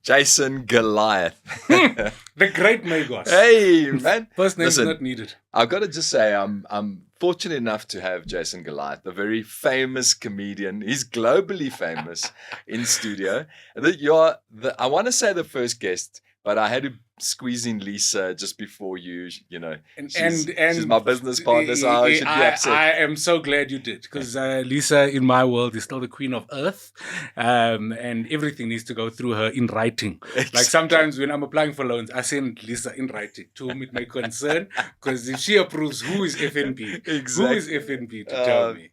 Jason Goliath. The great Magos. Hey, man. First name's Listen, not needed. I've got to just say, I'm fortunate enough to have Jason Goliath, a very famous comedian. He's globally famous in studio. I want to say the first guest, but I had to squeeze in Lisa just before you. She's my business partner, so I should be upset. I am so glad you did, because Lisa, in my world, is still the queen of earth, and everything needs to go through her in writing. Exactly. Like sometimes when I'm applying for loans, I send Lisa in writing to whom it may concern, because if she approves, who is FNP? Exactly. Who is FNP to tell me?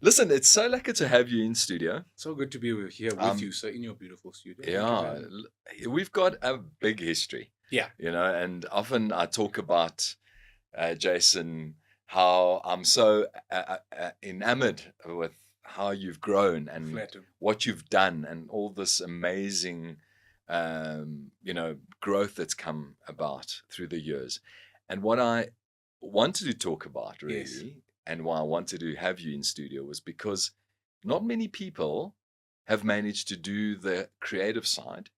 Listen, it's so lucky to have you in studio. So good to be here with you, so in your beautiful studio. Yeah, we've got a big history. Yeah. And often I talk about, Jason, how I'm so enamored with how you've grown and what you've done and all this amazing, growth that's come about through the years. And what I wanted to talk about, really, Yes. and why I wanted to have you in studio was because not many people have managed to do the creative side,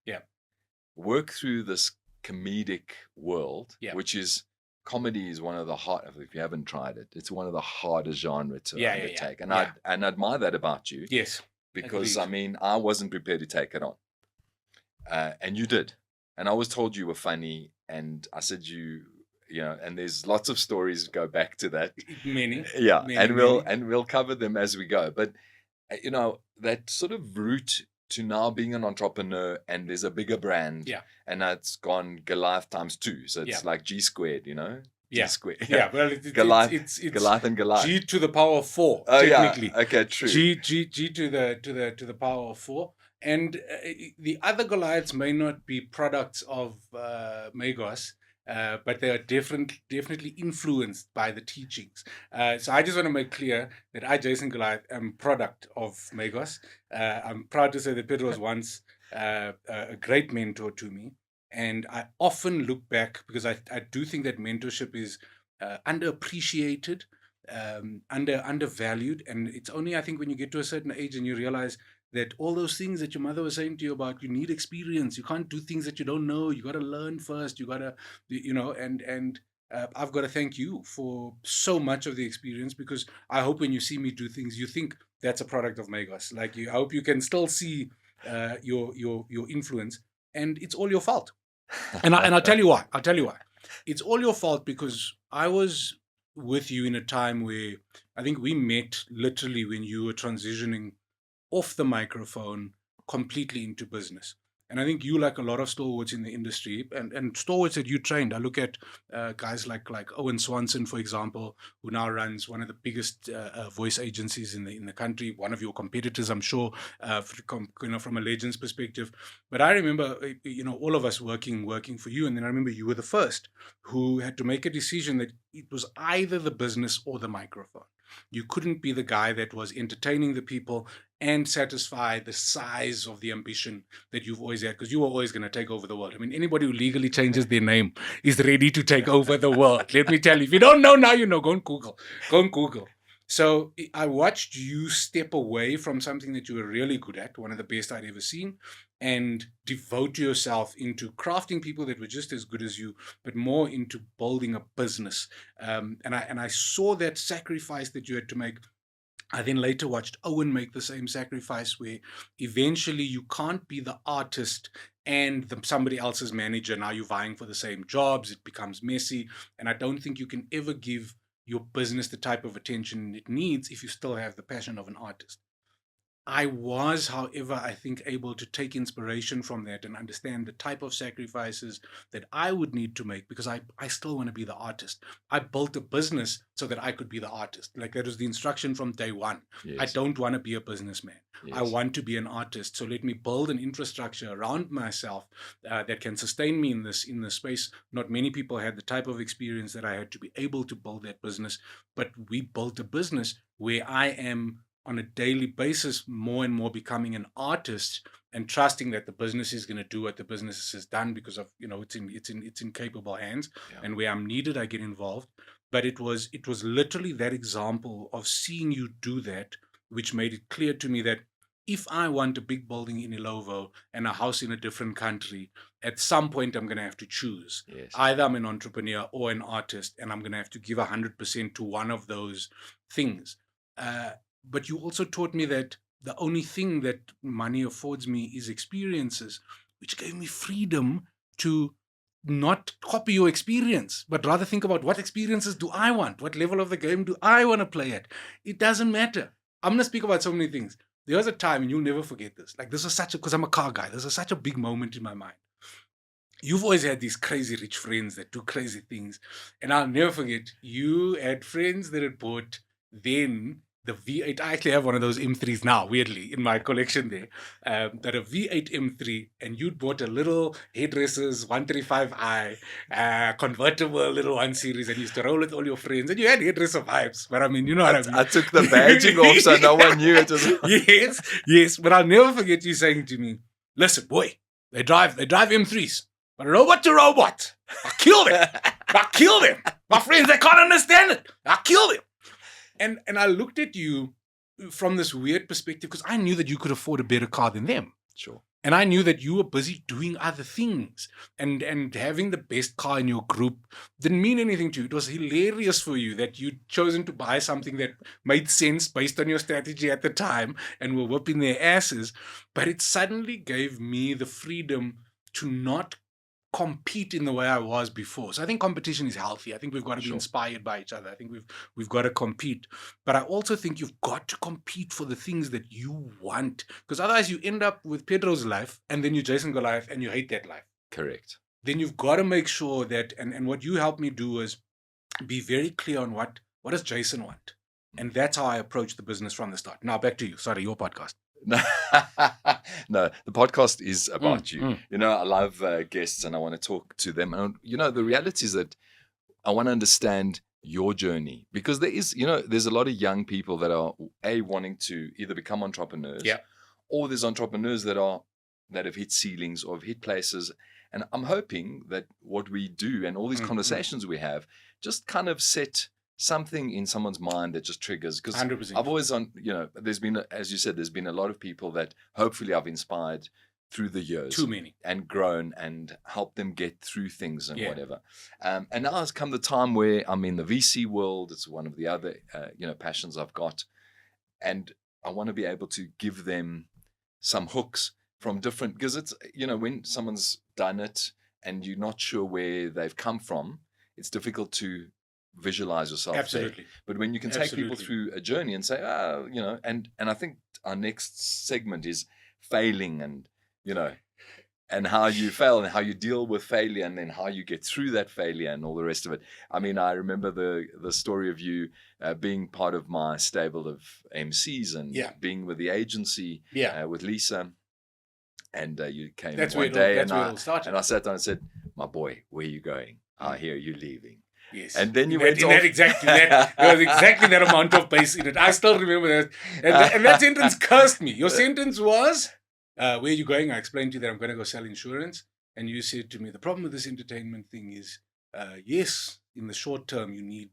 work through this comedic world, which is, comedy is one of the if you haven't tried it, it's one of the hardest genre to undertake. And I admire that about you. Yes. Because, Agreed. I mean, I wasn't prepared to take it on. And you did. And I always told you were funny. And I said and there's lots of stories go back to that. Many. Yeah. Many, we'll cover them as we go. But, that sort of route to now being an entrepreneur, and there's a bigger brand. Yeah. And that's gone Goliath times 2. So it's like G squared, G squared. Yeah, well, Goliath, it's Goliath and Goliath. G to the power of 4, Oh, technically. yeah. Okay, true. G to the power of 4. And the other Goliaths may not be products of Magos, but they are definitely influenced by the teachings. So I just want to make clear that I, Jason Goliath, am product of Magos. I'm proud to say that Petro was once a great mentor to me. And I often look back, because I do think that mentorship is underappreciated, undervalued. And it's only, I think, when you get to a certain age and you realize that all those things that your mother was saying to you about, you need experience. You can't do things that you don't know. You got to learn first. You got to, and I've got to thank you for so much of the experience, because I hope when you see me do things, you think that's a product of Magos. Like, I hope you can still see your influence, and it's all your fault. And I'll tell you why. It's all your fault because I was with you in a time where I think we met literally when you were transitioning off the microphone completely into business. And I think you, like a lot of stalwarts in the industry, and stalwarts that you trained, I look at guys like Owen Swanson, for example, who now runs one of the biggest voice agencies in the country, one of your competitors, I'm sure, from a Legends perspective. But I remember, all of us working for you. And then I remember you were the first who had to make a decision that it was either the business or the microphone. You couldn't be the guy that was entertaining the people and satisfy the size of the ambition that you've always had, because you were always going to take over the world. I mean, anybody who legally changes their name is ready to take over the world. Let me tell you. If you don't know now, you know. Go and Google. So I watched you step away from something that you were really good at, one of the best I'd ever seen, and devote yourself into crafting people that were just as good as you, but more into building a business. And I saw that sacrifice that you had to make. I then later watched Owen make the same sacrifice, where eventually you can't be the artist and somebody else's manager. Now you're vying for the same jobs. It becomes messy. And I don't think you can ever give your business the type of attention it needs if you still have the passion of an artist. I was, however, I think, able to take inspiration from that and understand the type of sacrifices that I would need to make, because I still want to be the artist. I built a business so that I could be the artist. Like, that was the instruction from day one. Yes. I don't want to be a businessman. Yes. I want to be an artist. So let me build an infrastructure around myself that can sustain me in this space. Not many people had the type of experience that I had to be able to build that business. But we built a business where I am, on a daily basis, more and more becoming an artist and trusting that the business is going to do what the business has done, because of, it's in capable hands. Yeah. And where I'm needed, I get involved. But it was literally that example of seeing you do that, which made it clear to me that if I want a big building in Ilovo and a house in a different country, at some point I'm going to have to choose. Yes. Either I'm an entrepreneur or an artist, and I'm going to have to give 100% to one of those things. But you also taught me that the only thing that money affords me is experiences, which gave me freedom to not copy your experience, but rather think about what experiences do I want? What level of the game do I want to play at? It doesn't matter. I'm going to speak about so many things. There was a time, and you'll never forget this. Like, this was because I'm a car guy, this was such a big moment in my mind. You've always had these crazy rich friends that do crazy things. And I'll never forget, you had friends that had bought then the V8. I actually have one of those M3s now, weirdly, in my collection there. That a V8 M3, and you'd bought a little hairdresser's 135i, convertible little 1 Series, and you used to roll with all your friends. And you had hairdresser vibes, but I mean, you know what I mean. I took the badging off so no one knew it was. Yes. But I'll never forget you saying to me, listen, boy, they drive M3s. But robot to robot, I kill them. My friends, they can't understand it. I kill them. And I looked at you from this weird perspective because I knew that you could afford a better car than them. Sure. And I knew that you were busy doing other things. And having the best car in your group didn't mean anything to you. It was hilarious for you that you'd chosen to buy something that made sense based on your strategy at the time and were whipping their asses. But it suddenly gave me the freedom to not compete in the way I was before. So I think competition is healthy. I think we've got to be inspired by each other. I think we've got to compete. But I also think you've got to compete for the things that you want. Because otherwise you end up with Pedro's life and then you're Jason Goliath and you hate that life. Correct. Then you've got to make sure that, and what you helped me do is be very clear on what does Jason want. And that's how I approach the business from the start. Now back to you. Sorry, your podcast. No, the podcast is about you. You know, I love guests and I want to talk to them. And, you know, the reality is that I want to understand your journey because there's a lot of young people that are wanting to either become entrepreneurs, or there's entrepreneurs that have hit ceilings or have hit places. And I'm hoping that what we do and all these conversations we have just kind of set something in someone's mind that just triggers, because I've always there's been, as you said, there's been a lot of people that hopefully I've inspired through the years, too many, and grown and helped them get through things and whatever. And now has come the time where I'm in the VC world. It's one of the other passions I've got, and I want to be able to give them some hooks from different, because it's when someone's done it and you're not sure where they've come from, it's difficult to visualize yourself. Absolutely. There. But when you can take people through a journey and say, and I think our next segment is failing, and and how you fail and how you deal with failure, and then how you get through that failure and all the rest of it. I mean, I remember the story of you being part of my stable of MCs and being with the agency with Lisa, and you came one day and I sat down and said, my boy, where are you going? I hear you leaving. Yes. And then you went off. There was exactly that amount of bass in it. I still remember that. And that sentence cursed me. Your sentence was, where are you going? I explained to you that I'm going to go sell insurance. And you said to me, the problem with this entertainment thing is, yes, in the short term, you need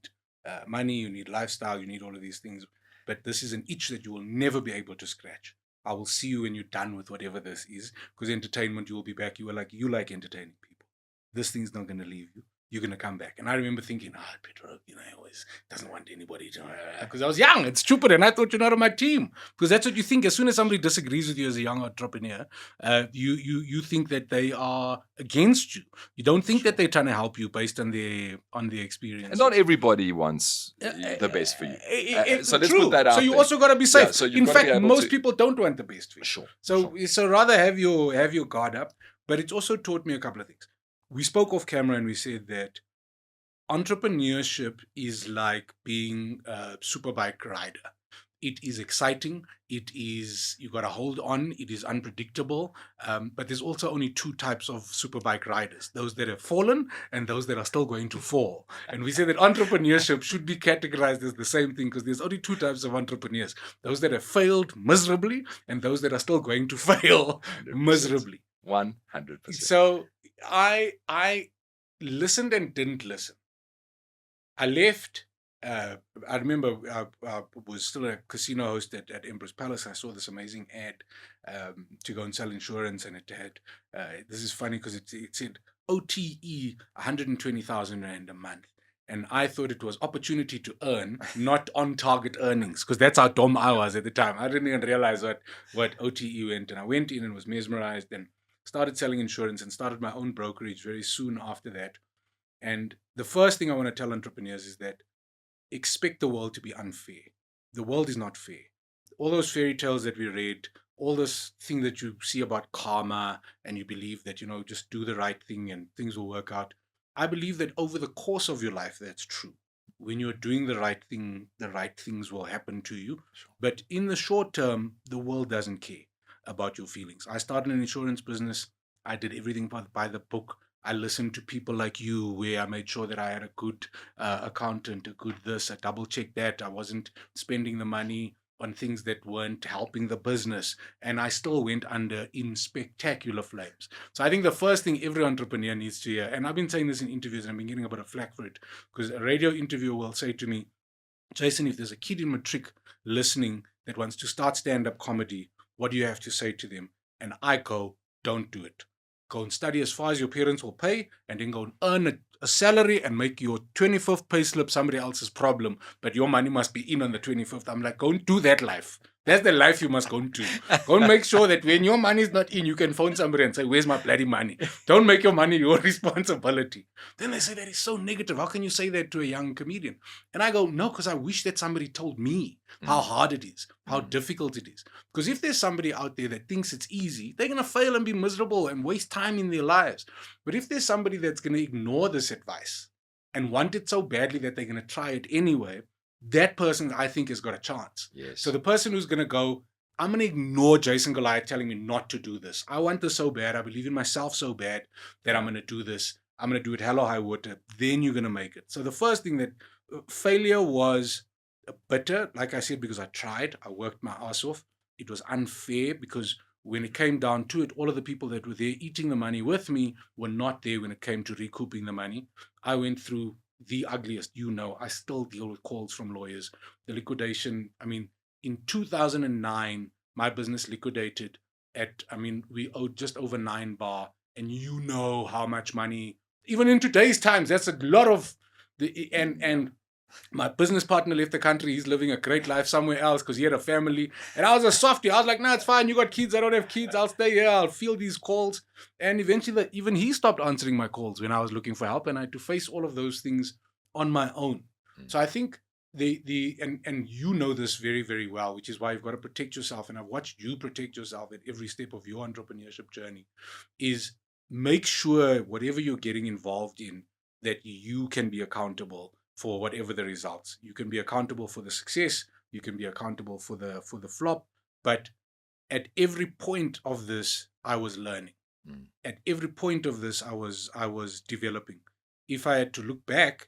money, you need lifestyle, you need all of these things. But this is an itch that you will never be able to scratch. I will see you when you're done with whatever this is. Because entertainment, you will be back. You like entertaining people. This thing's not going to leave you. You're going to come back. And I remember thinking, Petro, he always doesn't want anybody to, because I was young and stupid and I thought you're not on my team. Because that's what you think. As soon as somebody disagrees with you as a young entrepreneur, you think that they are against you. You don't think that they're trying to help you based on their experience. And not everybody wants the best for you. So let's put that out. So you also got to be safe. So in fact, most people don't want the best for you. Sure. So rather have your guard up. But it's also taught me a couple of things. We spoke off camera and we said that entrepreneurship is like being a superbike rider. It is exciting. It is, you got to hold on. It is unpredictable. But there's also only two types of superbike riders, those that have fallen and those that are still going to fall. And we say that entrepreneurship should be categorized as the same thing because there's only two types of entrepreneurs, those that have failed miserably and those that are still going to fail 100%. Miserably. 100%. So I listened and didn't listen. I left I remember I was still a casino host at Empress Palace. I saw this amazing ad to go and sell insurance, and it had this is funny because it said OTE 120,000 rand a month. And I thought it was opportunity to earn, not on target earnings, because that's how dumb I was at the time. I didn't even realize what OTE went. And I went in and was mesmerized and started selling insurance and started my own brokerage very soon after that. And the first thing I want to tell entrepreneurs is that expect the world to be unfair. The world is not fair. All those fairy tales that we read, all this thing that you see about karma, and you believe that, just do the right thing and things will work out. I believe that over the course of your life, that's true. When you're doing the right thing, the right things will happen to you. Sure. But in the short term, the world doesn't care about your feelings. I started an insurance business. I did everything by the book. I listened to people like you, where I made sure that I had a good accountant, a good this, I double checked that. I wasn't spending the money on things that weren't helping the business. And I still went under in spectacular flames. So I think the first thing every entrepreneur needs to hear, and I've been saying this in interviews and I've been getting a bit of flack for it, because a radio interviewer will say to me, Jason, if there's a kid in Matric listening that wants to start stand-up comedy, what do you have to say to them? And I go, don't do it. Go and study as far as your parents will pay, and then go and earn a salary and make your 25th pay slip somebody else's problem, but your money must be in on the 25th. I'm like, go and do that life. That's the life you must go and do. Go and make sure that when your money is not in, you can phone somebody and say, where's my bloody money? Don't make your money your responsibility. Then they say, that is so negative. How can you say that to a young comedian? And I go, no, because I wish that somebody told me how hard it is, how difficult it is. Because if there's somebody out there that thinks it's easy, they're going to fail and be miserable and waste time in their lives. But if there's somebody that's going to ignore this advice and want it so badly that they're going to try it anyway, that person, I think, has got a chance. Yes. So the person who's going to go, I'm going to ignore Jason Goliath telling me not to do this. I want this so bad. I believe in myself so bad that I'm going to do this. I'm going to do it hell or high water. Then you're going to make it. So the first thing, that failure was bitter, like I said, because I tried. I worked my ass off. It was unfair because when it came down to it, all of the people that were there eating the money with me were not there when it came to recouping the money. I went through the ugliest, I still deal with calls from lawyers. The liquidation, in 2009, my business liquidated we owed just over 9 bar, and you know how much money, even in today's times, that's a lot of and my business partner left the country. He's living a great life somewhere else because he had a family. And I was a softie. I was like, no, it's fine. You got kids. I don't have kids. I'll stay here. I'll field these calls. And eventually, even he stopped answering my calls when I was looking for help. And I had to face all of those things on my own. So I think and you know this very, very well, which is why you've got to protect yourself. And I've watched you protect yourself at every step of your entrepreneurship journey, is make sure whatever you're getting involved in, that you can be accountable for whatever the results. You can be accountable for the success. You can be accountable for the flop. But at every point of this, I was learning. At every point of this, I was developing. If I had to look back,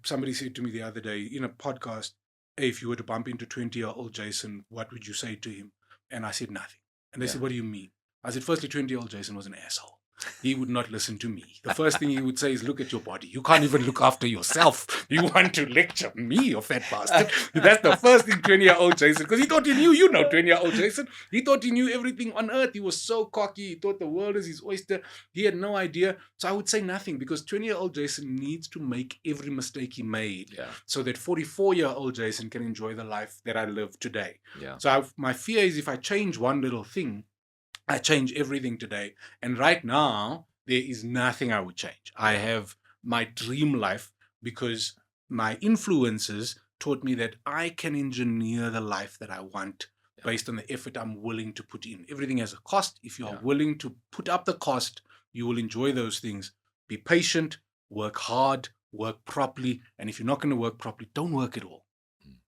somebody said to me the other day in a podcast, hey, if you were to bump into 20-year-old Jason, what would you say to him? And I said nothing. And they said, what do you mean? I said, firstly, 20-year-old Jason was an asshole. He would not listen to me. The first thing he would say is, look at your body. You can't even look after yourself. You want to lecture me, you fat bastard. That's the first thing 20-year-old Jason, because he thought he knew, 20-year-old Jason. He thought he knew everything on earth. He was so cocky. He thought the world is his oyster. He had no idea. So I would say nothing, because 20-year-old Jason needs to make every mistake he made so that 44-year-old Jason can enjoy the life that I live today. Yeah. So my fear is, if I change one little thing, I change everything today. And right now, there is nothing I would change. I have my dream life because my influences taught me that I can engineer the life that I want based on the effort I'm willing to put in. Everything has a cost. If you are willing to put up the cost, you will enjoy those things. Be patient, work hard, work properly. And if you're not going to work properly, don't work at all.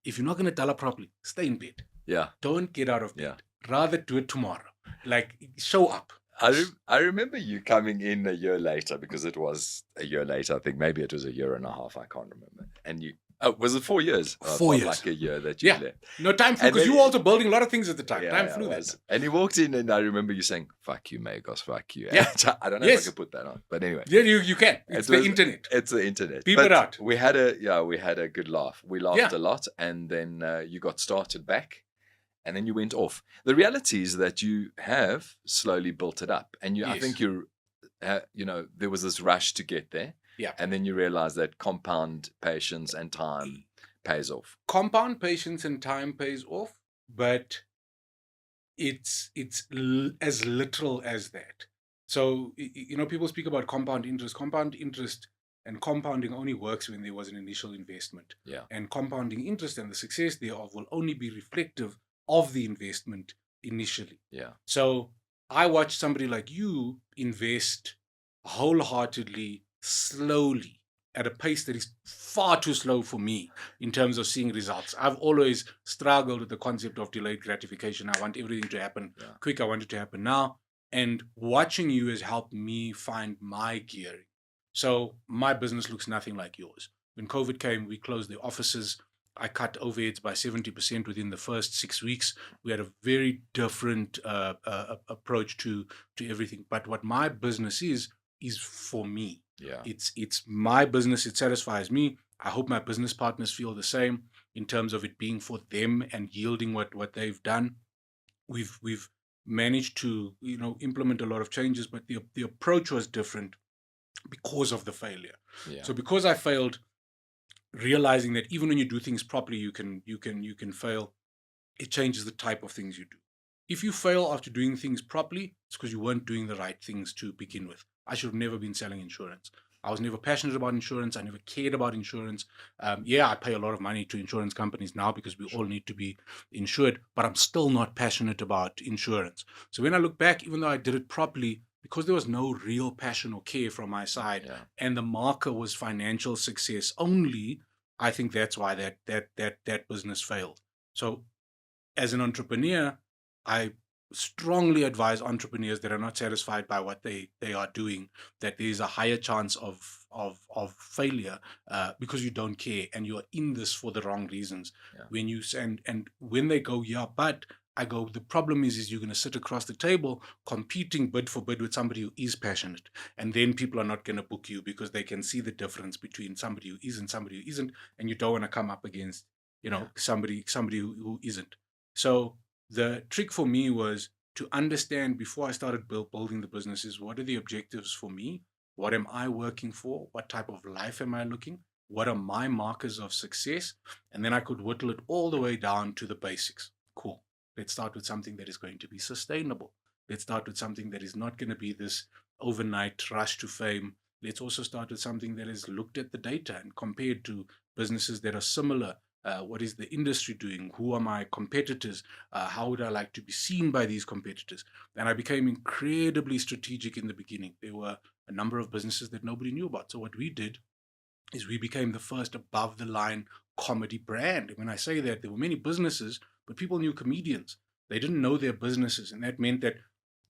If you're not going to dollar properly, stay in bed. Yeah. Don't get out of bed. Rather do it tomorrow. Like, show up. I remember you coming in a year later, because it was a year later. I think maybe it was a year and a half. I can't remember. And Oh, was it 4 years? I 4 felt years. like a year that you left. No, time flew, And because then- you were also building a lot of things at the time. Yeah, Time I flew was. that. And he walked in, and I remember you saying, "Fuck you, Magos, fuck you." Yeah. I don't know if Yes. I could put that on, but anyway, Yeah, you can. It's the internet. It's the internet. Beep But it out. We had a good laugh. We laughed Yeah. a lot, and then you got started back, and then you went off. The reality is that you have slowly built it up, and I Yes. think there was this rush to get there. Yeah. And then you realize that compound patience and time pays off. Compound patience and time pays off, but it's as literal as that. So, people speak about compound interest. Compound interest and compounding only works when there was an initial investment. Yeah. And compounding interest and the success thereof will only be reflective of the investment initially. Yeah. So I watched somebody like you invest wholeheartedly, slowly, at a pace that is far too slow for me in terms of seeing results. I've always struggled with the concept of delayed gratification. I want everything to happen quick. I want it to happen now. And watching you has helped me find my gearing. So my business looks nothing like yours. When COVID came, we closed the offices. I cut overheads by 70% within the first 6 weeks. We had a very different approach to everything. But what my business is for me. Yeah. It's my business. It satisfies me. I hope my business partners feel the same in terms of it being for them and yielding what they've done. We've managed to implement a lot of changes, but the approach was different because of the failure. Yeah. So because I failed, realizing that even when you do things properly, you can fail. It changes the type of things you do. If you fail after doing things properly, it's because you weren't doing the right things to begin with. I should have never been selling insurance. I was never passionate about insurance. I never cared about insurance. I pay a lot of money to insurance companies now because we all need to be insured, but I'm still not passionate about insurance. So when I look back, even though I did it properly, because there was no real passion or care from my side, and the marker was financial success only, I think that's why that business failed. So as an entrepreneur, I strongly advise entrepreneurs that are not satisfied by what they are doing, that there's a higher chance of failure because you don't care and you're in this for the wrong reasons. When you and when they go, but I go, the problem is you're going to sit across the table competing bid for bid with somebody who is passionate, and then people are not going to book you because they can see the difference between somebody who is and somebody who isn't, and you don't want to come up against somebody who isn't. So the trick for me was to understand before I started building the businesses, what are the objectives for me? What am I working for? What type of life am I looking? What are my markers of success? And then I could whittle it all the way down to the basics. Cool. Let's start with something that is going to be sustainable. Let's start with something that is not going to be this overnight rush to fame. Let's also start with something that has looked at the data and compared to businesses that are similar. What is the industry doing? Who are my competitors? How would I like to be seen by these competitors? And I became incredibly strategic in the beginning. There were a number of businesses that nobody knew about. So what we did is we became the first above the line comedy brand. And when I say that, there were many businesses, but people knew comedians. They didn't know their businesses. And that meant that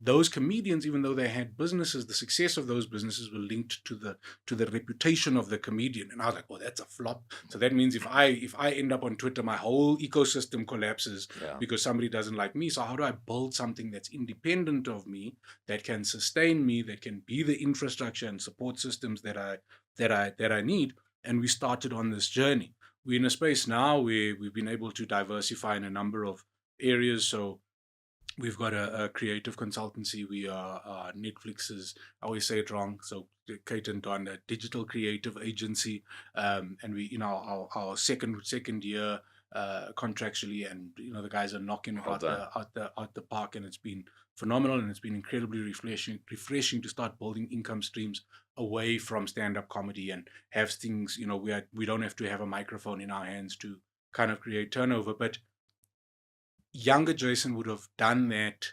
those comedians, even though they had businesses, the success of those businesses were linked to the reputation of the comedian. And I was like, oh, that's a flop. So that means if I end up on Twitter, my whole ecosystem collapses because somebody doesn't like me. So how do I build something that's independent of me, that can sustain me, that can be the infrastructure and support systems that I need? And we started on this journey. We're in a space now where we've been able to diversify in a number of areas. So we've got a creative consultancy. We are Netflix's, I always say it wrong, so Kate and Don, a digital creative agency, and we our second year contractually, and the guys are knocking it out the park, and it's been phenomenal, and it's been incredibly refreshing to start building income streams away from stand-up comedy and have things. We don't have to have a microphone in our hands to kind of create turnover, but younger Jason would have done that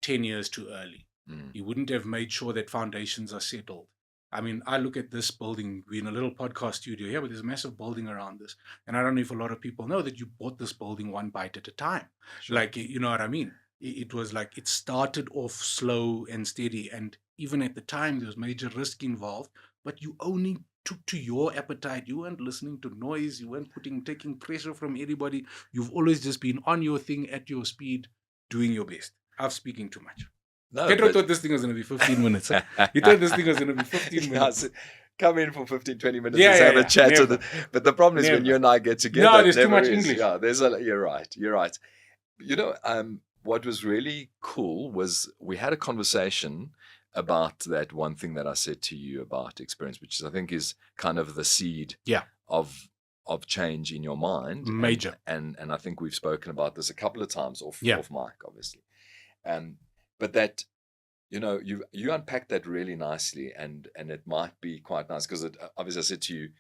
10 years too early. He wouldn't have made sure that foundations are settled. I mean, I look at this building, we're in a little podcast studio here, but there's a massive building around this. And I don't know if a lot of people know that you bought this building one bite at a time. Sure. Like, you know what I mean? It was like, it started off slow and steady. And even at the time, there was major risk involved, but you only to your appetite. You weren't listening to noise. You weren't taking pressure from anybody. You've always just been on your thing at your speed, doing your best. I'm speaking too much. No, Petro but thought this thing was going to be 15 minutes. He thought this thing was going to be 15 minutes. Come in for 15, 20 minutes Yeah, and yeah, have a yeah. chat. Never. But the problem is when Never. you and I get together, No, it there's too never much is. English. Yeah, you're right. You know, what was really cool was we had a conversation about that one thing that I said to you about experience, which I think is kind of the seed Yeah. of change in your mind. Major. And I think we've spoken about this a couple of times off Yeah. mic, obviously. But that, you know, you unpacked that really nicely, and it might be quite nice because obviously I said to you,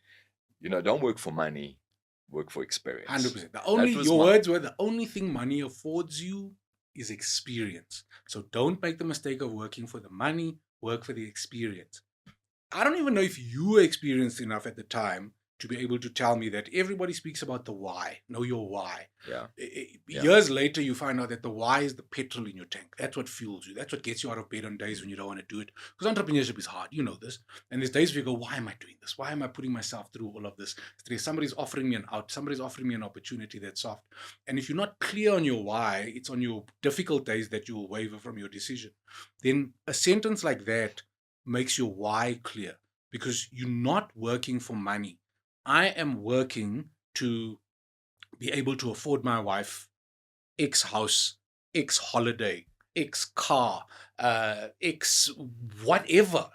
you know, don't work for money, work for experience. 100%. Your words were, the only thing money affords you is experience. So don't make the mistake of working for the money, work for the experience. I don't even know if you were experienced enough at the time to be able to tell me that everybody speaks about the why. Know your why. Yeah. Years later, you find out that the why is the petrol in your tank. That's what fuels you. That's what gets you out of bed on days when you don't want to do it. Because entrepreneurship is hard. You know this. And there's days where you go, why am I doing this? Why am I putting myself through all of this? Somebody's offering me an out. Somebody's offering me an opportunity that's soft. And if you're not clear on your why, it's on your difficult days that you will waver from your decision. Then a sentence like that makes your why clear, because you're not working for money. I am working to be able to afford my wife X house, X holiday, X car, X whatever.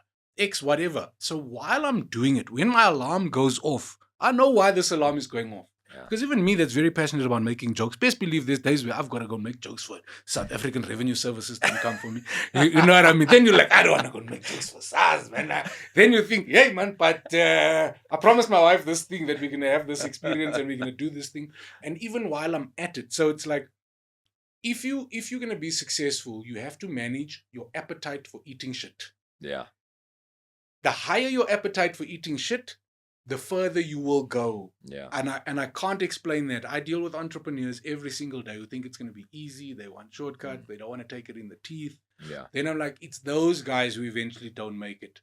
So while I'm doing it, when my alarm goes off, I know why this alarm is going off. Because even me that's very passionate about making jokes, best believe there's days where I've got to go make jokes for South African Revenue Services to come for me. You know what I mean? Then you're like, I don't want to go make jokes for SARS, man. Then you think, hey, man, but I promised my wife this thing, that we're going to have this experience and we're going to do this thing. And even while I'm at it, so it's like, if you're going to be successful, you have to manage your appetite for eating shit. Yeah. The higher your appetite for eating shit, the further you will go. Yeah. And I can't explain that. I deal with entrepreneurs every single day who think it's going to be easy. They want shortcut. They don't want to take it in the teeth. Yeah. Then I'm like, it's those guys who eventually don't make it.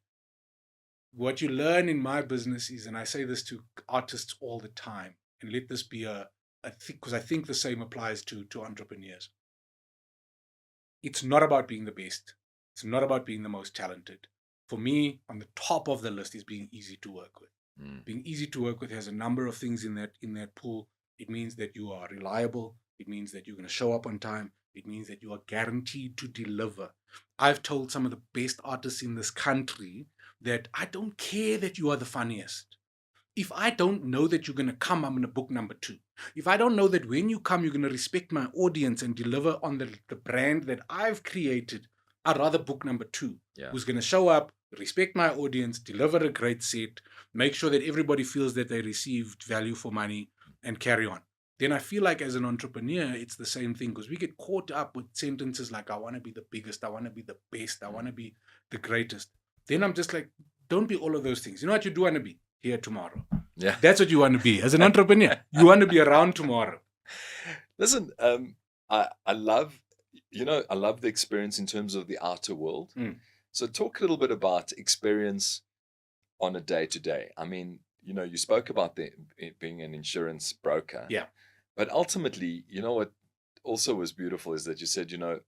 What you learn in my business is, and I say this to artists all the time, and let this be because I think the same applies to entrepreneurs. It's not about being the best. It's not about being the most talented. For me, on the top of the list is being easy to work with. Being easy to work with has a number of things in that pool. It means that you are reliable. It means that you're going to show up on time. It means that you are guaranteed to deliver. I've told some of the best artists in this country that I don't care that you are the funniest. If I don't know that you're going to come, I'm going to book number 2. If I don't know that when you come, you're going to respect my audience and deliver on the brand that I've created, I'd rather book number 2, who's going to show up, respect my audience, deliver a great set, make sure that everybody feels that they received value for money, and carry on. Then I feel like as an entrepreneur, it's the same thing, because we get caught up with sentences like, I want to be the biggest, I want to be the best, I want to be the greatest. Then I'm just like, don't be all of those things. You know what you do want to be? Here tomorrow. Yeah. That's what you want to be. As an entrepreneur, you want to be around tomorrow. Listen, I love the experience in terms of the outer world. So talk a little bit about experience on a day-to-day. I mean, you know, you spoke about it being an insurance broker. Yeah. But ultimately, you know what also was beautiful is that you said, you know,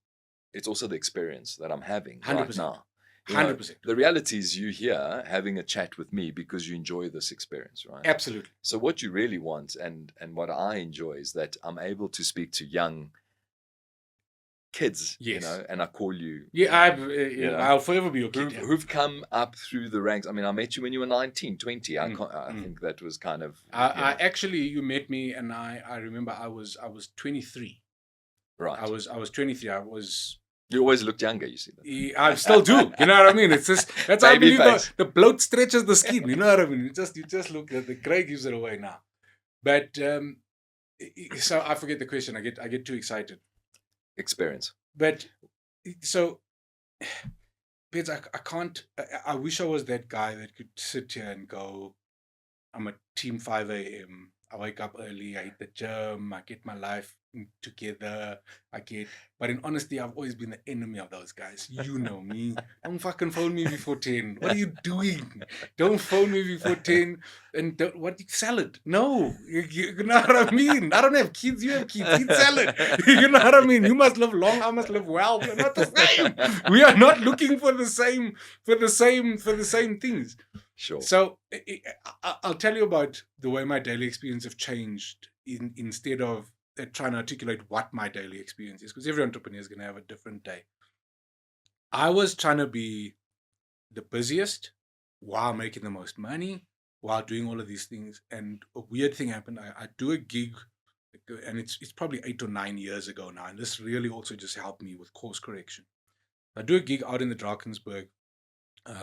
it's also the experience that I'm having 100%. Right now. 100%. The reality is you here having a chat with me because you enjoy this experience, right? Absolutely. So what you really want and what I enjoy is that I'm able to speak to young kids, you know, and I call you. Yeah, I'll forever be your kid. Who've come up through the ranks. I mean, I met you when you were 19, 20. I think that was kind of. Actually, you met me, and I remember I was 23. Right. I was 23. You always looked younger, you see that. I still do. You know what I mean? It's just that's how I believe the bloat stretches the skin. You know what I mean? You just look at the gray gives it away now. But so I forget the question. I get too excited. Experience. But so, Pets, I can't. I wish I was that guy that could sit here and go, I'm a team 5 a.m. I wake up early. I hit the gym. I get my life. together. But in honesty, I've always been the enemy of those guys. You know me. Don't fucking phone me before 10. What are you doing? Don't phone me before 10. And salad? No. You know what I mean? I don't have kids. You have kids. Eat salad. You know what I mean? You must live long. I must live well. We're not the same. We are not looking for the same things. Sure. So I'll tell you about the way my daily experience have changed instead of trying to articulate what my daily experience is, because every entrepreneur is going to have a different day. I was trying to be the busiest while making the most money, while doing all of these things. And a weird thing happened. I do a gig, and it's probably 8 or 9 years ago now. And this really also just helped me with course correction. I do a gig out in the Drakensberg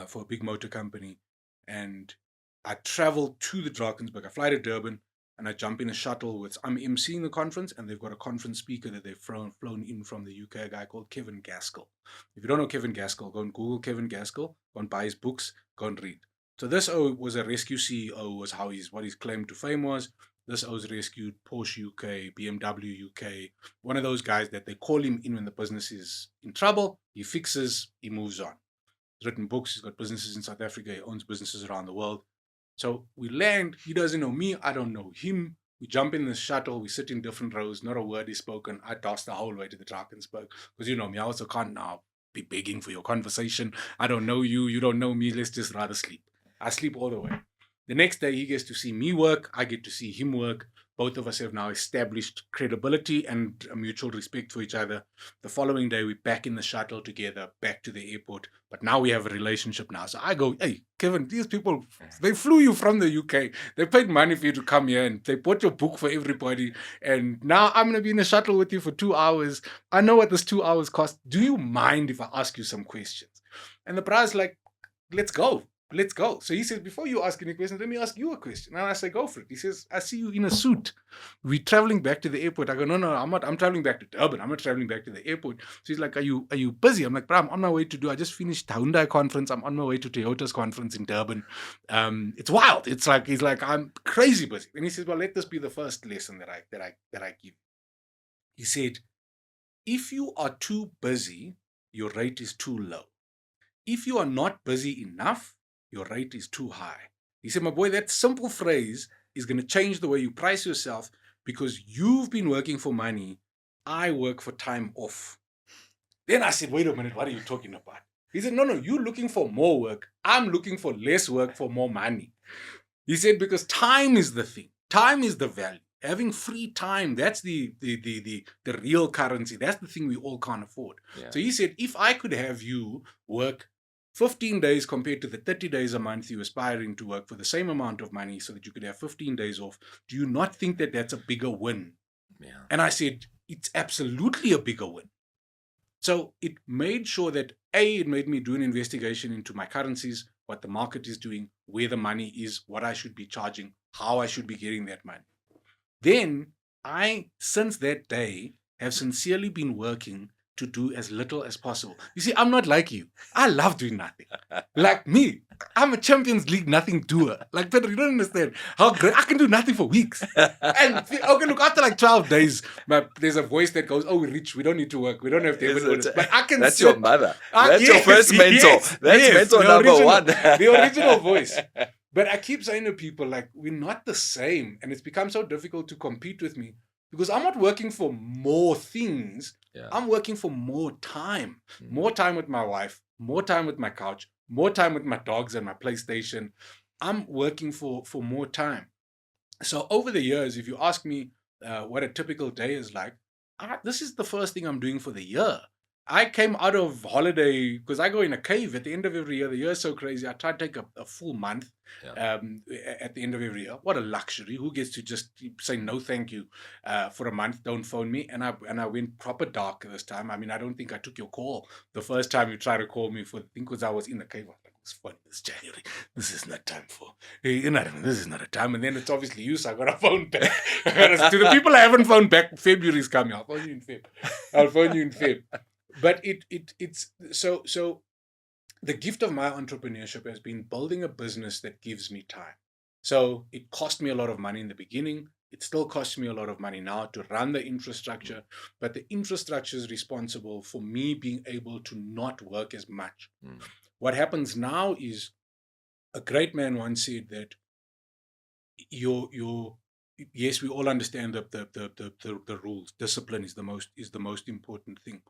for a big motor company. And I travel to the Drakensberg. I fly to Durban and I jump in a shuttle I'm emceeing the conference, and they've got a conference speaker that they've flown in from the UK, a guy called Kevin Gaskell. If you don't know Kevin Gaskell, go and Google Kevin Gaskell, go and buy his books, go and read. So this O was a rescue CEO, was what his claim to fame was. This O's rescued Porsche UK, BMW UK, one of those guys that they call him in when the business is in trouble. He fixes, he moves on. He's written books, he's got businesses in South Africa, he owns businesses around the world. So we land, he doesn't know me, I don't know him. We jump in the shuttle, we sit in different rows, not a word is spoken. I toss the whole way to the Drakensberg, because you know me, I also can't now be begging for your conversation. I don't know you, you don't know me, let's just rather sleep. I sleep all the way. The next day he gets to see me work, I get to see him work. Both of us have now established credibility and a mutual respect for each other. The following day, we're back in the shuttle together, back to the airport. But now we have a relationship now. So I go, hey, Kevin, these people, they flew you from the UK. They paid money for you to come here, and they bought your book for everybody. And now I'm going to be in a shuttle with you for 2 hours. I know what this 2 hours cost. Do you mind if I ask you some questions? And the bra's like, let's go. Let's go. So he says, before you ask any questions, let me ask you a question. And I say, go for it. He says, I see you in a suit. We're traveling back to the airport. I go, no, I'm not. I'm traveling back to Durban. I'm not traveling back to the airport. So he's like, are you busy? I'm like, bro, I'm on my way I just finished Hyundai conference. I'm on my way to Toyota's conference in Durban. It's wild. It's like, he's like, I'm crazy busy. And he says, well, let this be the first lesson that I give. He said, if you are too busy, your rate is too low. If you are not busy enough, your rate is too high. He said, my boy, that simple phrase is going to change the way you price yourself, because you've been working for money. I work for time off. Then I said, wait a minute, what are you talking about? He said, no, you're looking for more work. I'm looking for less work for more money. He said, because time is the thing. Time is the value. Having free time, that's the real currency. That's the thing we all can't afford. Yeah. So he said, if I could have you work 15 days compared to the 30 days a month you're aspiring to work for the same amount of money so that you could have 15 days off, do you not think that that's a bigger win? Yeah. And I said, it's absolutely a bigger win. So it made sure that, it made me do an investigation into my currencies, what the market is doing, where the money is, what I should be charging, how I should be getting that money. Then I, since that day, have sincerely been working to do as little as possible. You see, I'm not like you. I love doing nothing. Like me, I'm a Champions League nothing doer. Like, Petro, you don't understand how great I can do nothing for weeks. And okay, look, after like 12 days, there's a voice that goes, "Oh, we're rich. We don't need to work. We don't have to." But I can. That's your mother. That's your first mentor. That's mentor number one. The original voice. But I keep saying to people, like, we're not the same, and it's become so difficult to compete with me. Because I'm not working for more things. Yeah. I'm working for more time. More time with my wife, more time with my couch, more time with my dogs and my PlayStation. I'm working for more time. So over the years, if you ask me what a typical day is like, this is the first thing I'm doing for the year. I came out of holiday because I go in a cave at the end of every year. The year is so crazy. I try to take a full month at the end of every year. What a luxury. Who gets to just say no thank you for a month? Don't phone me. And I went proper dark this time. I mean, I don't think I took your call the first time you tried to call me for the thing, because I was in the cave. I was like, it's fun. It's January. This is not time for, this is not a time. And then it's obviously you, so I got a phone back. To the people I haven't phoned back, February's coming. I'll phone you in Feb. But it's so the gift of my entrepreneurship has been building a business that gives me time. So it cost me a lot of money in the beginning. It still costs me a lot of money now to run the infrastructure, but the infrastructure is responsible for me being able to not work as much. What happens now is, a great man once said that yes, we all understand the rules. Discipline is the most important thing.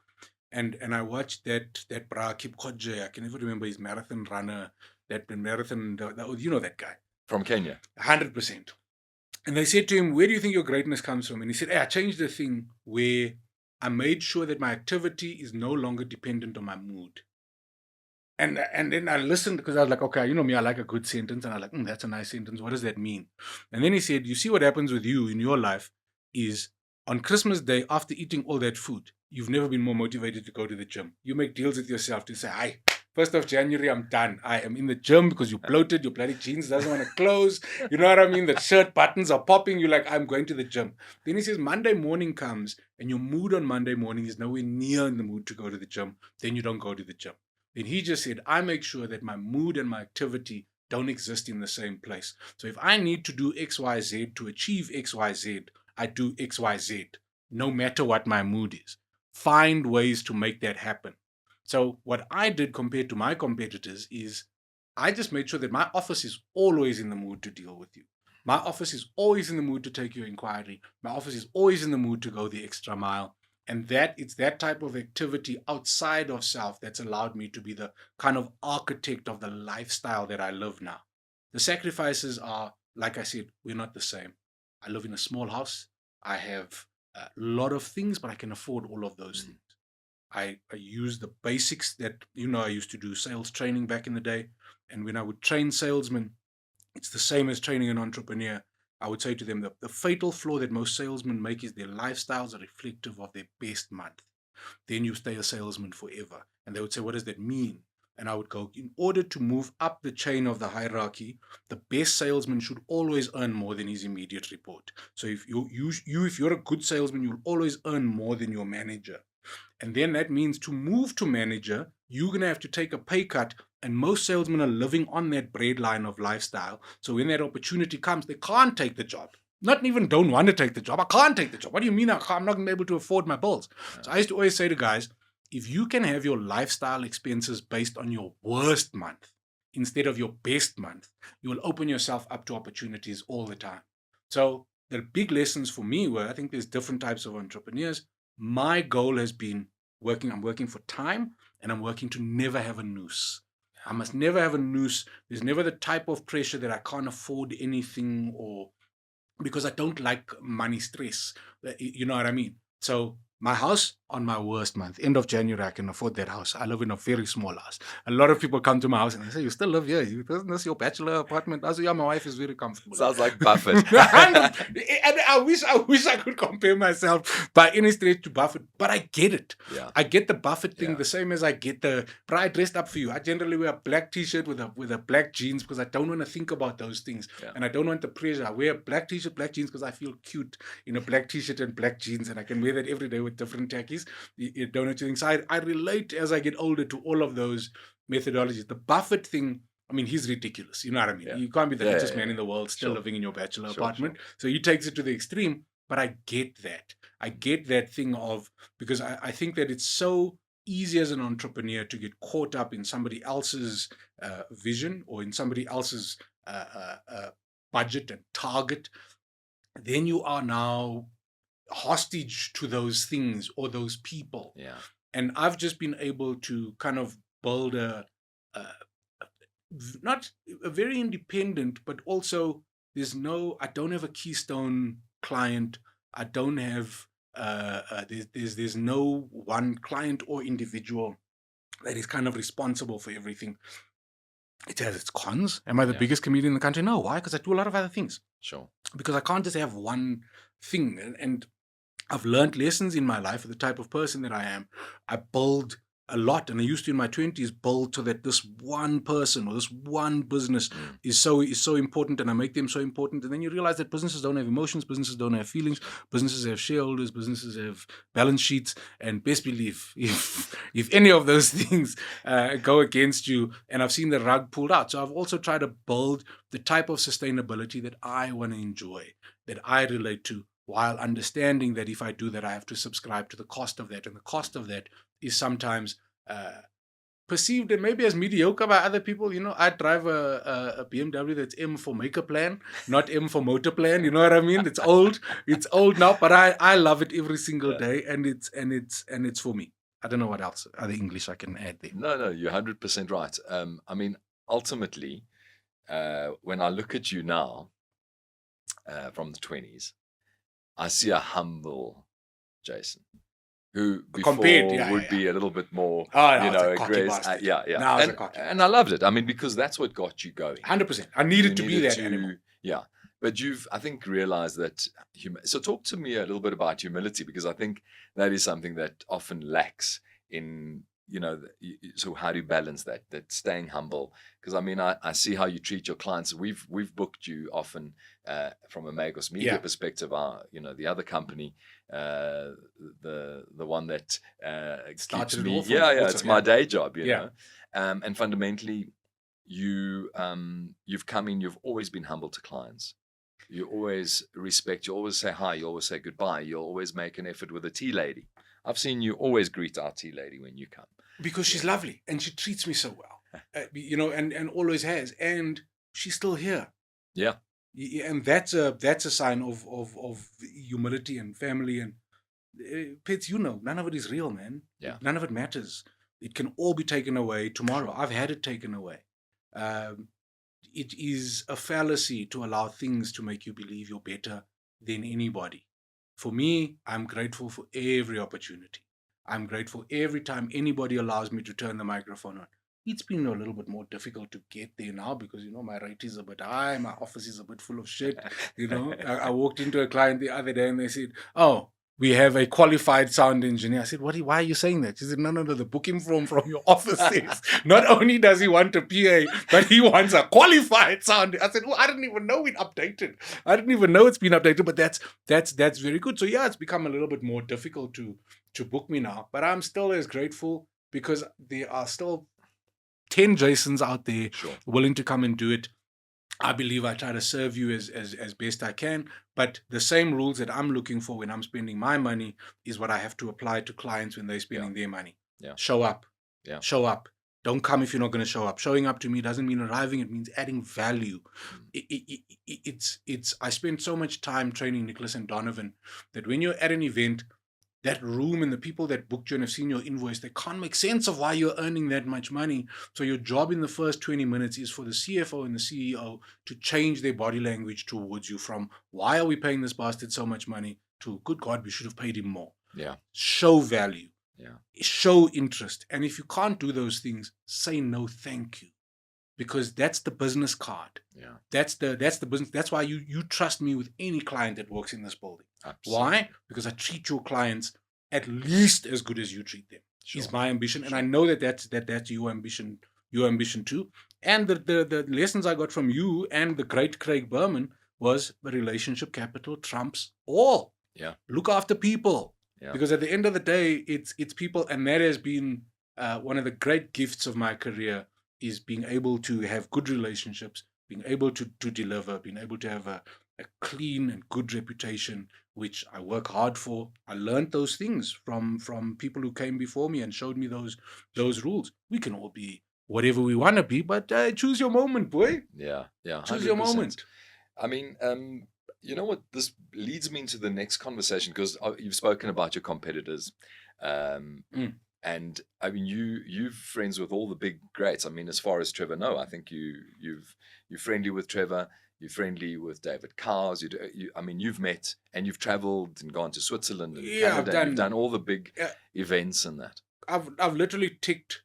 And I watched that Bra Kipchoge. I can never remember his marathon runner. That marathon, you know that guy from Kenya, 100%. And they said to him, "Where do you think your greatness comes from?" And he said, "Hey, I changed the thing where I made sure that my activity is no longer dependent on my mood." And then I listened, because I was like, okay, you know me, I like a good sentence. And I was like, that's a nice sentence. What does that mean? And then he said, you see, what happens with you in your life is, on Christmas Day, after eating all that food, you've never been more motivated to go to the gym. You make deals with yourself to say, "Hi, 1st of January, I'm done. I am in the gym," because you bloated, your bloody jeans doesn't want to close. You know what I mean? The shirt buttons are popping. You're like, "I'm going to the gym." Then he says, Monday morning comes and your mood on Monday morning is nowhere near in the mood to go to the gym. Then you don't go to the gym. Then he just said, I make sure that my mood and my activity don't exist in the same place. So if I need to do XYZ to achieve XYZ, I do XYZ, no matter what my mood is. Find ways to make that happen. So what I did compared to my competitors is, I just made sure that my office is always in the mood to deal with you. My office is always in the mood to take your inquiry. My office is always in the mood to go the extra mile. And it's that type of activity outside of self that's allowed me to be the kind of architect of the lifestyle that I live now. The sacrifices are, like I said, we're not the same. I live in a small house. I have a lot of things, but I can afford all of those things. I use the basics that, I used to do sales training back in the day. And when I would train salesmen, it's the same as training an entrepreneur. I would say to them, the fatal flaw that most salesmen make is their lifestyles are reflective of their best month. Then you stay a salesman forever. And they would say, what does that mean? And I would go, in order to move up the chain of the hierarchy, the best salesman should always earn more than his immediate report. So if you're a good salesman, you'll always earn more than your manager. And then that means to move to manager, you're going to have to take a pay cut. And most salesmen are living on that breadline of lifestyle. So when that opportunity comes, they can't take the job. Not even don't want to take the job. I can't take the job. What do you mean I'm not going to be able to afford my bills? So I used to always say to guys, if you can have your lifestyle expenses based on your worst month instead of your best month, you will open yourself up to opportunities all the time. So the big lessons for me were, I think there's different types of entrepreneurs. My goal has been I'm working for time, and I'm working to never have a noose. I must never have a noose. There's never the type of pressure that I can't afford anything, or because I don't like money stress. You know what I mean? So my house on my worst month, end of January, I can afford that house. I live in a very small house. A lot of people come to my house and they say, you still live here? Isn't this your bachelor apartment? I say, yeah, my wife is very comfortable. Sounds like Buffett. And I wish I could compare myself by any stretch to Buffett, but I get it. Yeah. I get the Buffett thing the same as I get but I dressed up for you. I generally wear a black t-shirt with a black jeans because I don't want to think about those things. Yeah. And I don't want the pressure. I wear a black t-shirt, black jeans because I feel cute in a black t-shirt and black jeans, and I can wear that every day with different tackies. You don't know things. So I relate as I get older to all of those methodologies. The Buffett thing, I mean, he's ridiculous. You know what I mean? Yeah. You can't be the richest man in the world still living in your bachelor apartment. So he takes it to the extreme, but I get that. I get that thing of, because I think that it's so easy as an entrepreneur to get caught up in somebody else's vision or in somebody else's budget and target. Then you are now hostage to those things or those people. Yeah. And I've just been able to kind of build not a very independent, but also I don't have a keystone client. I don't have, there's no one client or individual that is kind of responsible for everything. It has its cons. Am I the biggest comedian in the country? No. Why? Because I do a lot of other things. Sure. Because I can't just have one thing. And I've learned lessons in my life for the type of person that I am. I build a lot, and I used to in my 20s build so that this one person or this one business is so important, and I make them so important. And then you realize that businesses don't have emotions, businesses don't have feelings, businesses have shareholders, businesses have balance sheets, and best believe if any of those things go against you, and I've seen the rug pulled out. So I've also tried to build the type of sustainability that I want to enjoy, that I relate to, while understanding that if I do that, I have to subscribe to the cost of that. And the cost of that is sometimes perceived and maybe as mediocre by other people. I drive a BMW that's M for Maker Plan, not M for Motor Plan. You know what I mean? It's old now, but I love it every single day, and it's for me. I don't know what else other English I can add there. No, you're 100% right. I mean, ultimately, when I look at you now, from the 20s, I see a humble Jason, who before would be a little bit more, aggressive. And I loved it. I mean, because that's what got you going. 100%. I needed to be that animal. Yeah. But you've, I think, realized that. So talk to me a little bit about humility, because I think that is something that often lacks in, so how do you balance that staying humble? Because I mean, I see how you treat your clients. We've booked you often from a Magos Media perspective. The other company, the one that keeps me. It's my day job, know. And fundamentally, you've come in. You've always been humble to clients. You always respect. You always say hi. You always say goodbye. You always make an effort with a tea lady. I've seen you always greet our tea lady when you come. Because she's lovely and she treats me so well, and always has, and she's still here. Yeah. And that's a sign of humility and family. And Pets, none of it is real, man. Yeah. None of it matters. It can all be taken away tomorrow. I've had it taken away. It is a fallacy to allow things to make you believe you're better than anybody. For me, I'm grateful for every opportunity. I'm grateful every time anybody allows me to turn the microphone on. It's been a little bit more difficult to get there now because, my rate is a bit high. My office is a bit full of shit. I walked into a client the other day and they said, "Oh, we have a qualified sound engineer." I said, why are you saying that? She said, no, the booking form from your office says not only does he want a PA, but he wants a qualified sound. I said, I didn't even know it updated. I didn't even know it's been updated, but that's very good. So yeah, it's become a little bit more difficult to book me now, but I'm still as grateful because there are still 10 Jasons out there willing to come and do it. I believe I try to serve you as best I can, but the same rules that I'm looking for when I'm spending my money is what I have to apply to clients when they're spending their money. Yeah. Show up. Yeah. Show up. Don't come if you're not going to show up. Showing up to me doesn't mean arriving. It means adding value. I spent so much time training Nicholas and Donovan that when you're at an event, that room and the people that booked you and have seen your invoice, they can't make sense of why you're earning that much money. So your job in the first 20 minutes is for the CFO and the CEO to change their body language towards you from, why are we paying this bastard so much money, to, good God, we should have paid him more. Yeah. Show value. Yeah. Show interest. And if you can't do those things, say no thank you. Because that's the business card. Yeah. That's the business. That's why you trust me with any client that works in this building. Absolutely. Why? Because I treat your clients at least as good as you treat them. Is my ambition, and I know that's your ambition too. And the lessons I got from you and the great Craig Berman was the relationship capital trumps all. Yeah. Look after people. Yeah. Because at the end of the day, it's people, and that has been one of the great gifts of my career, is being able to have good relationships, being able to deliver, being able to have a clean and good reputation, which I work hard for. I learned those things from people who came before me and showed me those rules. We can all be whatever we want to be, but choose your moment, boy. Yeah. Choose your moment. I mean, you know what? This leads me into the next conversation, because you've spoken about your competitors. And I mean, you're friends with all the big greats. I mean, as far as Trevor, no, I think you're friendly with Trevor. You're friendly with David Cars. I mean, you've met and you've traveled and gone to Switzerland and Canada. You've done all the big events and that. I've literally ticked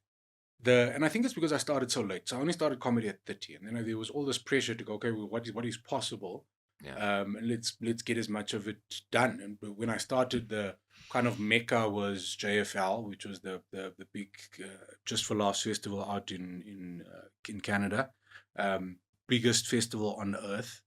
and I think it's because I started so late. So I only started comedy at 30, and then there was all this pressure to go, okay, well, what is possible? Yeah. And let's get as much of it done. And when I started the kind of mecca was JFL, which was the big Just for Laughs festival out in Canada, biggest festival on earth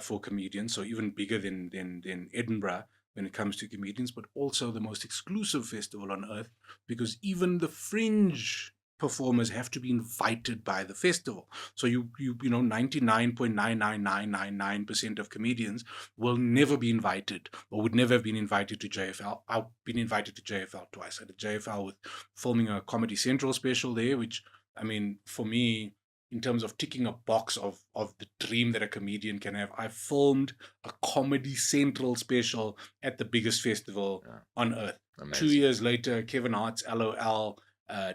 for comedians, so even bigger than Edinburgh when it comes to comedians, but also the most exclusive festival on earth, because even the fringe performers have to be invited by the festival. So you know 99.99999% of comedians will never be invited, or would never have been invited to JFL. I've been invited to JFL twice. I did JFL with filming a Comedy Central special there, which, I mean, for me, in terms of ticking a box of the dream that a comedian can have, I filmed a Comedy Central special at the biggest festival on earth. Amazing. 2 years later, Kevin Hart's LOL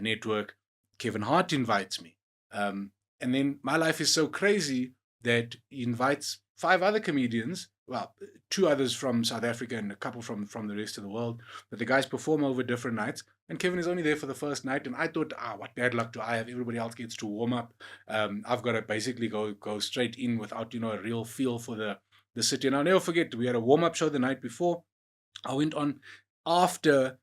network, Kevin Hart invites me. And then my life is so crazy that he invites 5 other comedians, well, 2 others from South Africa and a couple from the rest of the world, but the guys perform over different nights, and Kevin is only there for the first night, and I thought, what bad luck do I have? Everybody else gets to warm up. I've got to basically go straight in without, a real feel for the city. And I'll never forget, we had a warm-up show the night before. I went on after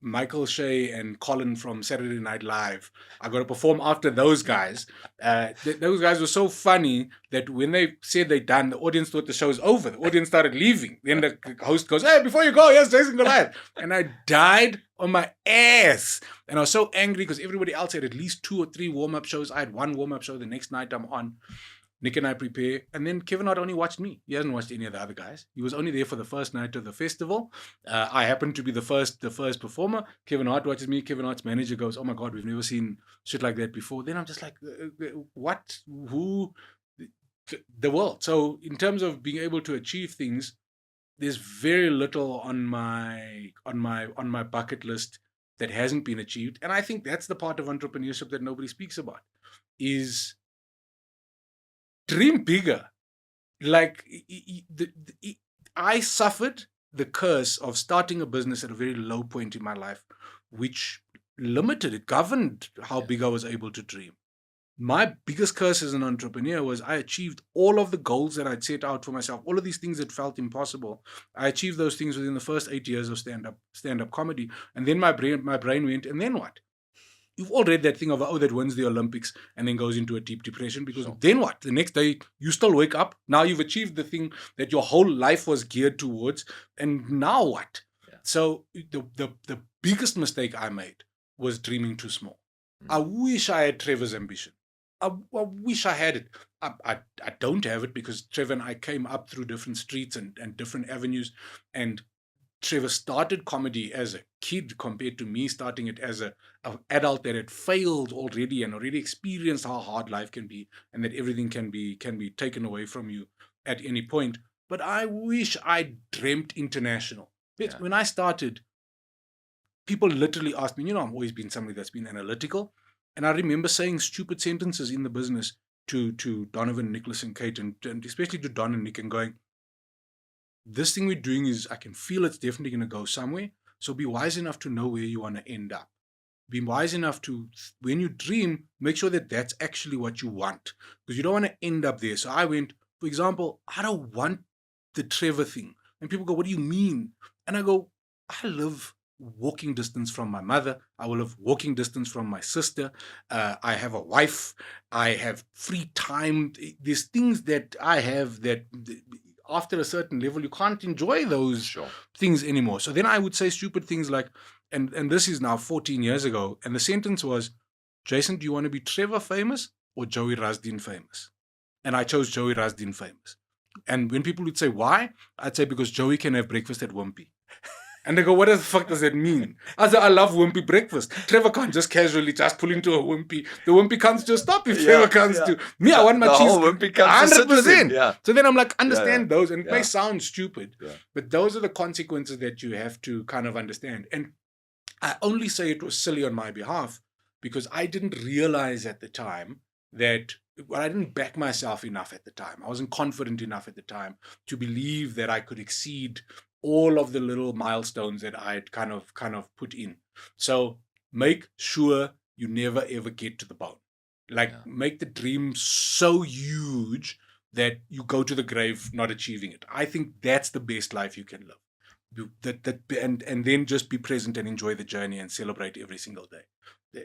Michael Shea and Colin from Saturday Night Live. I got to perform after those guys. Those guys were so funny that when they said they're done, the audience thought the show's over. The audience started leaving. Then the host goes, "Hey, before you go, here's Jason Goliath." And I died on my ass. And I was so angry because everybody else had at least 2 or 3 warm-up shows. I had 1 warm-up show. The next night I'm on. Nick and I prepare, and then Kevin Hart only watched me. He hasn't watched any of the other guys. He was only there for the first night of the festival. I happened to be the first performer. Kevin Hart watches me. Kevin Hart's manager goes, "Oh my God, we've never seen shit like that before." Then I'm just like, what? Who? The world. So in terms of being able to achieve things, there's very little on my bucket list that hasn't been achieved. And I think that's the part of entrepreneurship that nobody speaks about, is dream bigger. Like, I suffered the curse of starting a business at a very low point in my life, which limited, it governed how big I was able to dream. My biggest curse as an entrepreneur was I achieved all of the goals that I'd set out for myself, all of these things that felt impossible. I achieved those things within the first 8 years of stand-up comedy. And then my brain went, and then what? You've all read that thing of, that wins the Olympics and then goes into a deep depression, because then what? The next day, you still wake up. Now you've achieved the thing that your whole life was geared towards. And now what? Yeah. So the biggest mistake I made was dreaming too small. I wish I had Trevor's ambition. I wish I had it. I don't have it, because Trevor and I came up through different streets and different avenues, and Trevor started comedy as a kid compared to me starting it as an adult that had failed already and already experienced how hard life can be, and that everything can be taken away from you at any point. But I wish I dreamt international. Yeah. When I started, people literally asked me, I've always been somebody that's been analytical. And I remember saying stupid sentences in the business to Donovan, Nicholas, and Kate, and especially to Don and Nick, and going, this thing we're doing is, I can feel it's definitely going to go somewhere. So be wise enough to know where you want to end up. Be wise enough to, when you dream, make sure that that's actually what you want, because you don't want to end up there. So I went, for example, I don't want the Trevor thing. And people go, "What do you mean?" And I go, I live walking distance from my mother. I will have walking distance from my sister. I have a wife. I have free time. There's things that I have that after a certain level, you can't enjoy those things anymore. So then I would say stupid things like, and this is now 14 years ago, and the sentence was, "Jason, do you want to be Trevor famous or Joey Rasdin famous?" And I chose Joey Rasdin famous. And when people would say, "Why?" I'd say, because Joey can have breakfast at Wimpy. And they go, "What the fuck does that mean?" I said, "I love Wimpy breakfast. Trevor can't just casually just pull into a Wimpy. The Wimpy comes to a stop if Trevor comes to me. I want my cheese 100%. Yeah. So then I'm like, understand those. And it may sound stupid, but those are the consequences that you have to kind of understand. And I only say it was silly on my behalf because I didn't realize at the time that, I didn't back myself enough at the time. I wasn't confident enough at the time to believe that I could exceed all of the little milestones that I had kind of put in. So make sure you never ever get to the bone. Make the dream so huge that you go to the grave not achieving it. I think that's the best life you can live. And then just be present and enjoy the journey and celebrate every single day.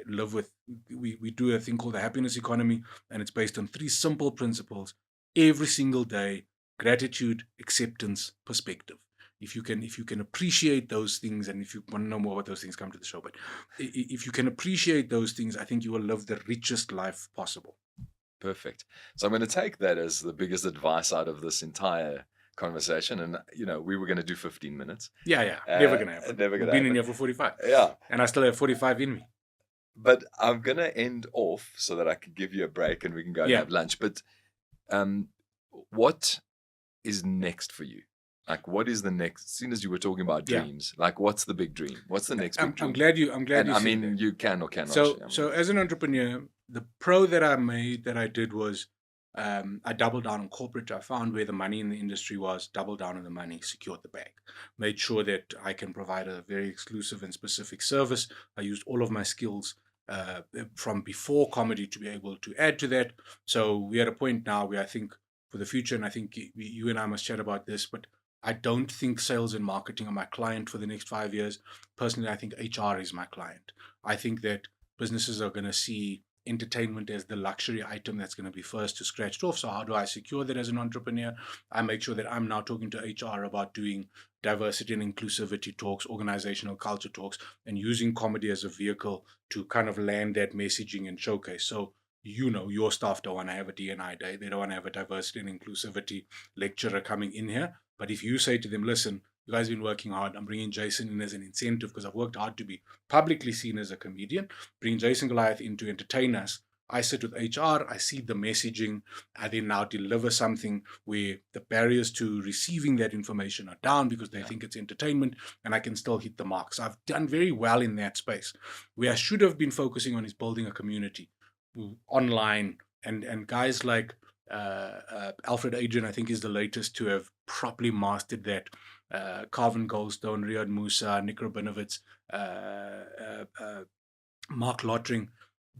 Live with, we do a thing called the happiness economy, and it's based on 3 simple principles every single day: gratitude, acceptance, perspective. If you can appreciate those things, and if you want to know more about those things, come to the show. But if you can appreciate those things, I think you will live the richest life possible. Perfect. So I'm going to take that as the biggest advice out of this entire conversation. And, we were going to do 15 minutes. Yeah. Never going to happen. Never going to I've been happen. in here for 45. Yeah. And I still have 45 in me. But I'm going to end off so that I can give you a break and we can go and have lunch. But what is next for you? Like, what is the next? As soon as you were talking about dreams, like, what's the big dream? What's the next big dream? I'm glad you. And I mean, you can or cannot. So as an entrepreneur, the pro that I did was I doubled down on corporate. I found where the money in the industry was, doubled down on the money, secured the bag, made sure that I can provide a very exclusive and specific service. I used all of my skills from before comedy to be able to add to that. So we're at a point now where I think for the future, and I think you and I must chat about this, but I don't think sales and marketing are my client for the next 5 years. Personally, I think HR is my client. I think that businesses are going to see entertainment as the luxury item that's going to be first to scratch off. So how do I secure that as an entrepreneur? I make sure that I'm now talking to HR about doing diversity and inclusivity talks, organizational culture talks, and using comedy as a vehicle to kind of land that messaging and showcase. So your staff don't want to have a D&I day. They don't want to have a diversity and inclusivity lecturer coming in here. But if you say to them, listen, you guys have been working hard. I'm bringing Jason in as an incentive because I've worked hard to be publicly seen as a comedian. Bring Jason Goliath in to entertain us. I sit with HR. I see the messaging. I then now deliver something where the barriers to receiving that information are down because they think it's entertainment, and I can still hit the marks. I've done very well in that space. Where I should have been focusing on is building a community online, and guys like Alfred Adrian, I think, is the latest to have properly mastered that. Carvin Goldstone, Riyad Musa, Nick Rabinovitz, Mark Lottering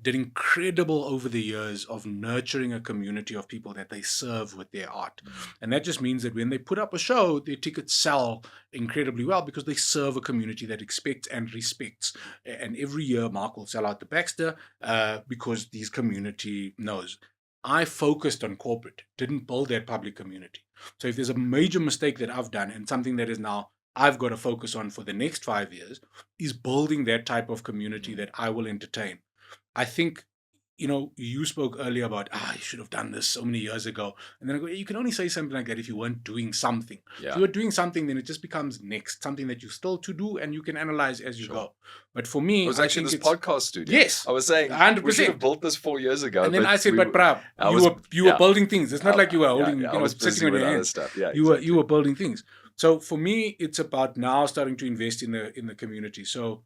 did incredible over the years of nurturing a community of people that they serve with their art. And that just means that when they put up a show, their tickets sell incredibly well because they serve a community that expects and respects. And every year, Mark will sell out the Baxter because this community knows. I focused on corporate, didn't build that public community. So if there's a major mistake that I've done, and something that is now I've got to focus on for the next 5 years, is building that type of community that I will entertain. I think, you spoke earlier about, you should have done this so many years ago. And then I go, you can only say something like that if you weren't doing something. Yeah. If you were doing something, then it just becomes next, something that you still to do and you can analyze as you go. But for me, it was actually this podcast studio. Yes. I was saying 100%. We should have built this 4 years ago. And then I said, you were building things. It's not like you were holding, sitting on your hands. Stuff. Yeah, you were building things. So for me, it's about now starting to invest in the community. So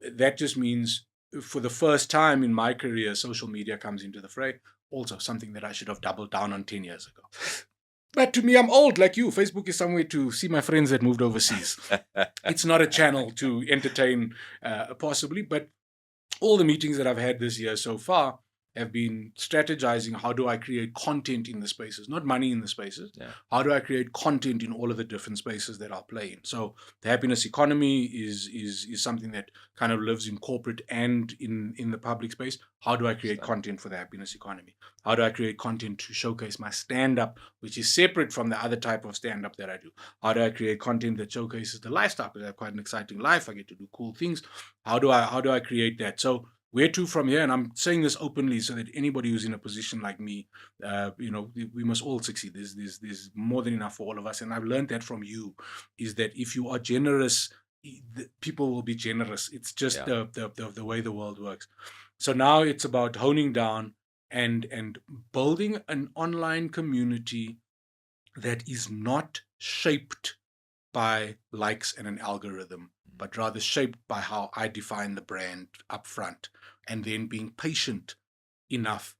that just means, for the first time in my career, social media comes into the fray. Also something that I should have doubled down on 10 years ago. But to me, I'm old like you. Facebook is somewhere to see my friends that moved overseas. It's not a channel to entertain possibly. But all the meetings that I've had this year so far have been strategizing, how do I create content in the spaces, not money in the spaces. Yeah. How do I create content in all of the different spaces that I'll play in? So the happiness economy is something that kind of lives in corporate and in the public space. How do I create content for the happiness economy? How do I create content to showcase my stand-up, which is separate from the other type of stand-up that I do? How do I create content that showcases the lifestyle? Because I have quite an exciting life. I get to do cool things. How do I create that? So where to from here? And I'm saying this openly so that anybody who's in a position like me, we must all succeed. There's more than enough for all of us. And I've learned that from you, is that if you are generous, people will be generous. It's just the way the world works. So now it's about honing down and building an online community that is not shaped by likes and an algorithm, but rather shaped by how I define the brand up front, and then being patient enough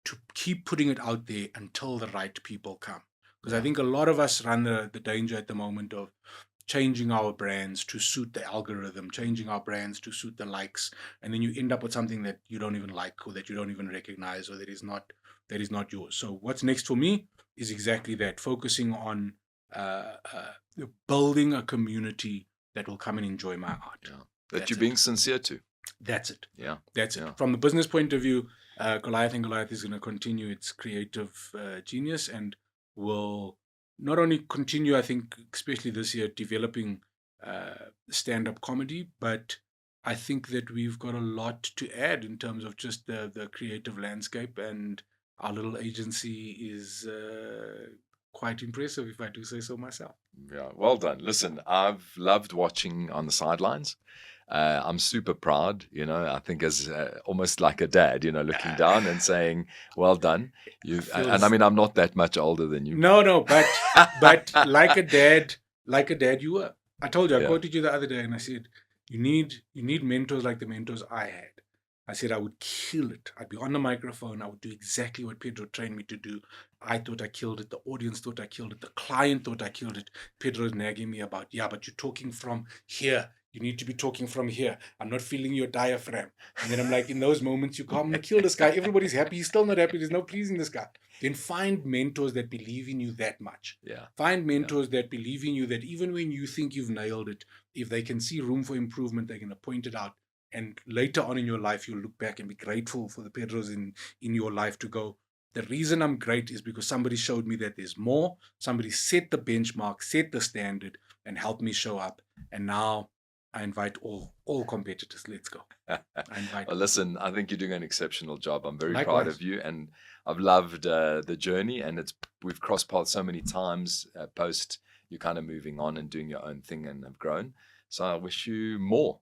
to keep putting it out there until the right people come. Because I think a lot of us run the danger at the moment of changing our brands to suit the algorithm, changing our brands to suit the likes, and then you end up with something that you don't even like, or that you don't even recognize, or that is not yours. So what's next for me is exactly that, focusing on building a community that will come and enjoy my art. Yeah. That That's you're it. being sincere to. That's it. Yeah. That's Yeah. it. From the business point of view, Goliath and Goliath is going to continue its creative genius and will not only continue, I think, especially this year, developing stand-up comedy, but I think that we've got a lot to add in terms of just the creative landscape, and our little agency is quite impressive, if I do say so myself. Yeah, well done. Listen, I've loved watching on the sidelines. I'm super proud, I think as almost like a dad, looking down and saying, well done. And I mean, I'm not that much older than you. No, but like a dad you were. I told you, I quoted you the other day and I said, you need mentors like the mentors I had. I said I would kill it. I'd be on the microphone. I would do exactly what Pedro trained me to do. I thought I killed it. The audience thought I killed it. The client thought I killed it. Pedro is nagging me about, but you're talking from here. You need to be talking from here. I'm not feeling your diaphragm. And then I'm like, in those moments, you can't kill this guy. Everybody's happy. He's still not happy. There's no pleasing this guy. Then find mentors that believe in you that much. Yeah. Find mentors that believe in you, that even when you think you've nailed it, if they can see room for improvement, they're going to point it out. And later on in your life, you'll look back and be grateful for the Pedros in your life to go, the reason I'm great is because somebody showed me that there's more. Somebody set the benchmark, set the standard, and helped me show up. And now I invite all competitors. Let's go. Listen, I think you're doing an exceptional job. I'm very proud of you, and I've loved the journey. And we've crossed paths so many times post you kind of moving on and doing your own thing and have grown. So I wish you more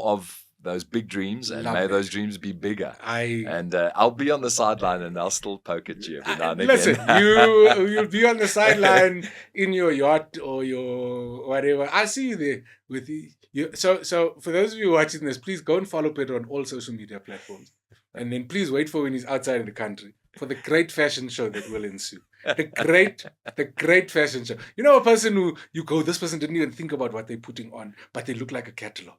of those big dreams, and may those dreams be bigger. I'll be on the sideline and I'll still poke at you every now and again. Listen, you'll be on the sideline in your yacht or your whatever. I see you there with you. So for those of you watching this, please go and follow Petro on all social media platforms, and then please wait for when he's outside of the country for the great fashion show that will ensue. The great fashion show. You know, a person who you go, this person didn't even think about what they're putting on, but they look like a catalog.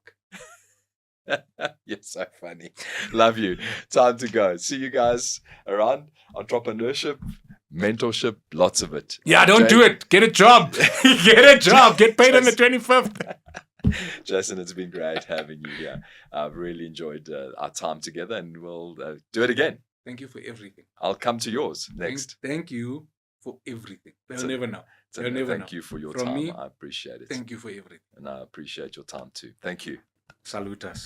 You're so funny. Love you. Time to go. See you guys around. Entrepreneurship, mentorship, lots of it. Yeah, don't do it. Get a job. Get a job. Get paid on the 25th. Jason, it's been great having you here. I've really enjoyed our time together, and we'll do it again. Thank you for everything. I'll come to yours next. Thank you for everything. They'll never know. Thank you for your time. I appreciate it. Thank you for everything. And I appreciate your time too. Thank you. Salutas.